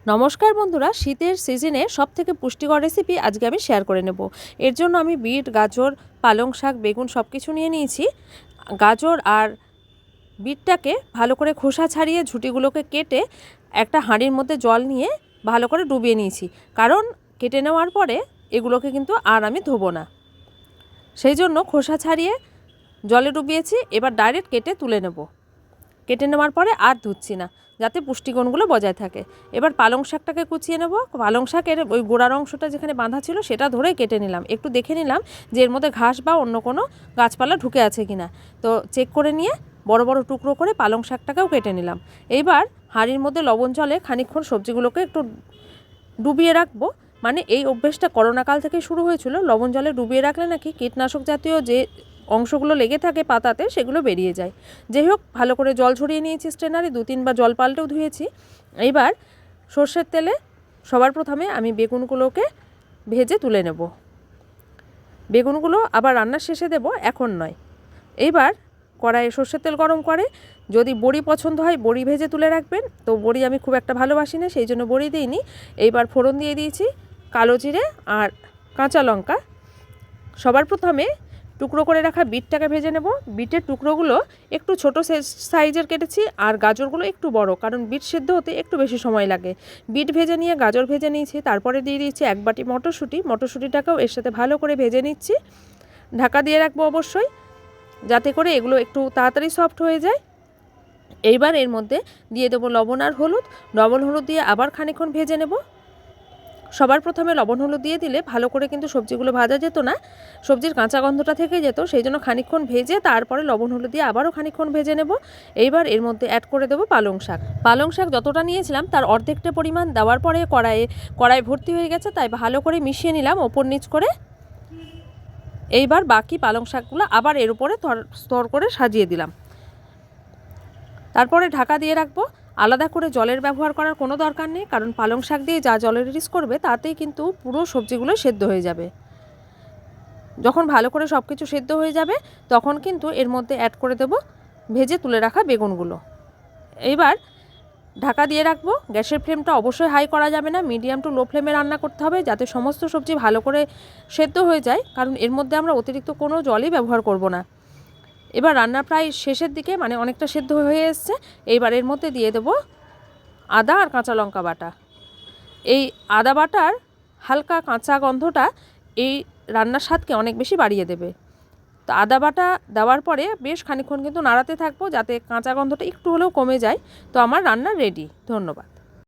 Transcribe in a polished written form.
নমস্কার বন্ধুরা, শীতের সিজনে সবথেকে পুষ্টিকর রেসিপি আজকে আমি শেয়ার করে নেব। এর জন্য আমি বিট, গাজর, পালং শাক, বেগুন সব কিছু নিয়ে নিয়েছি। গাজর আর বিটটাকে ভালো করে খোসা ছাড়িয়ে ঝুঁটিগুলোকে কেটে একটা হাঁড়ির মধ্যে জল নিয়ে ভালো করে ডুবিয়ে নিয়েছি, কারণ কেটে নেওয়ার পরে এগুলোকে কিন্তু আর আমি ধোবো না, সেই জন্য খোসা ছাড়িয়ে জলে ডুবিয়েছি। এবার ডাইরেক্ট কেটে তুলে নেব। কেটে নেওয়ার পরে আর ধুচ্ছি না, যাতে পুষ্টিগুণগুলো বজায় থাকে। এবার পালং শাকটাকে কুচিয়ে নেব। পালং শাকের ওই গোড়ার অংশটা যেখানে বাঁধা ছিল সেটা ধরে কেটে নিলাম। একটু দেখে নিলাম যে এর মধ্যে ঘাস বা অন্য কোনো গাছপালা ঢুকে আছে কিনা, তো চেক করে নিয়ে বড় বড় টুকরো করে পালং শাকটাকেও কেটে নিলাম। এইবার হাঁড়ির মধ্যে লবণ জলে খানিকক্ষণ সবজিগুলোকে একটু ডুবিয়ে রাখবো। মানে এই অভ্যেসটা করোনাকাল থেকে শুরু হয়েছিল। লবণ জলে ডুবিয়ে রাখলে নাকি কীটনাশক জাতীয় যে অংশগুলো লেগে থাকে পাতাতে সেগুলো বেরিয়ে যায়। যাই হোক, ভালো করে জল ঝরিয়ে নিয়েছি স্ট্রেনারে, 2-3 বার জল পাল্টেও ধুয়েছি। এইবার সর্ষের তেলে সবার প্রথমে আমি বেগুনগুলোকে ভেজে তুলে নেব। বেগুনগুলো আবার রান্নার শেষে দেব, এখন নয়। এইবার কড়াইয়ে সর্ষের তেল গরম করে, যদি বড়ি পছন্দ হয় বড়ি ভেজে তুলে রাখবেন। তো বড়ি আমি খুব একটা ভালোবাসি না, সেই জন্য বড়ি দিইনি। এইবার ফোড়ন দিয়ে দিয়েছি কালো জিরে আর কাঁচা লঙ্কা। সবার প্রথমে টুকরো করে রাখা বিটটাকে ভেজে নেব। বিটের টুকরোগুলো একটু ছোটো সাইজের কেটেছি, আর গাজরগুলো একটু বড়, কারণ বিট সেদ্ধ হতে একটু বেশি সময় লাগে। বিট ভেজে নিয়ে গাজর ভেজে নিয়েছি। তারপরে দিয়ে দিয়েছি 1 বাটি মটরশুঁটি। মটরশুঁটিটাকেও এর সাথে ভালো করে ভেজে নিচ্ছি। ঢাকা দিয়ে রাখবো অবশ্যই, যাতে করে এগুলো একটু তাড়াতাড়ি সফট হয়ে যায়। এইবার এর মধ্যে দিয়ে দেবো লবণ আর হলুদ। লবণ হলুদ দিয়ে আবার খানিকক্ষণ ভেজে নেব। সবার প্রথমে লবণ হলুদ দিয়ে দিলে ভালো করে কিন্তু সবজিগুলো ভাজা যেত না, সবজির কাঁচা গন্ধটা থেকে যেত। সেই জন্য খানিকক্ষণ ভেজে তারপরে লবণ হলুদ দিয়ে আবারও খানিকক্ষণ ভেজে নেব। এইবার এর মধ্যে অ্যাড করে দেবো পালং শাক। পালং শাক যতটা নিয়েছিলাম তার অর্ধেকটা পরিমাণ দেওয়ার পরে কড়াই ভর্তি হয়ে গেছে, তাই ভালো করে মিশিয়ে নিলাম ওপর নিচ করে। এইবার বাকি পালং শাকগুলো আবার এর উপরে স্তর করে সাজিয়ে দিলাম। তারপরে ঢাকা দিয়ে রাখবো। আলাদা করে জলের ব্যবহার করার কোনো দরকার নেই, কারণ পালং শাক দিয়ে যা জলের রিলিজ করবে তাতেই কিন্তু পুরো সবজিগুলো সেদ্ধ হয়ে যাবে। যখন ভালো করে সব কিছু সেদ্ধ হয়ে যাবে তখন কিন্তু এর মধ্যে অ্যাড করে দেব ভেজে তুলে রাখা বেগুনগুলো। এইবার ঢাকা দিয়ে রাখবো। গ্যাসের ফ্লেমটা অবশ্যই হাই করা যাবে না, মিডিয়াম টু লো ফ্লেমে রান্না করতে হবে, যাতে সমস্ত সবজি ভালো করে সেদ্ধ হয়ে যায়, কারণ এর মধ্যে আমরা অতিরিক্ত কোনো জলই ব্যবহার করব না। এবার রান্না প্রায় শেষের দিকে, মানে অনেকটা সেদ্ধ হয়ে এসছে। এইবার এর মধ্যে দিয়ে দেব আদা আর কাঁচা লঙ্কা বাটা। এই আদা বাটার হালকা কাঁচা গন্ধটা এই রান্নার স্বাদকে অনেক বেশি বাড়িয়ে দেবে। তো আদা বাটা দেওয়ার পরে বেশ খানিকক্ষণ কিন্তু নাড়াতে থাকবো, যাতে কাঁচা গন্ধটা একটু হলেও কমে যায়। তো আমার রান্না রেডি। ধন্যবাদ।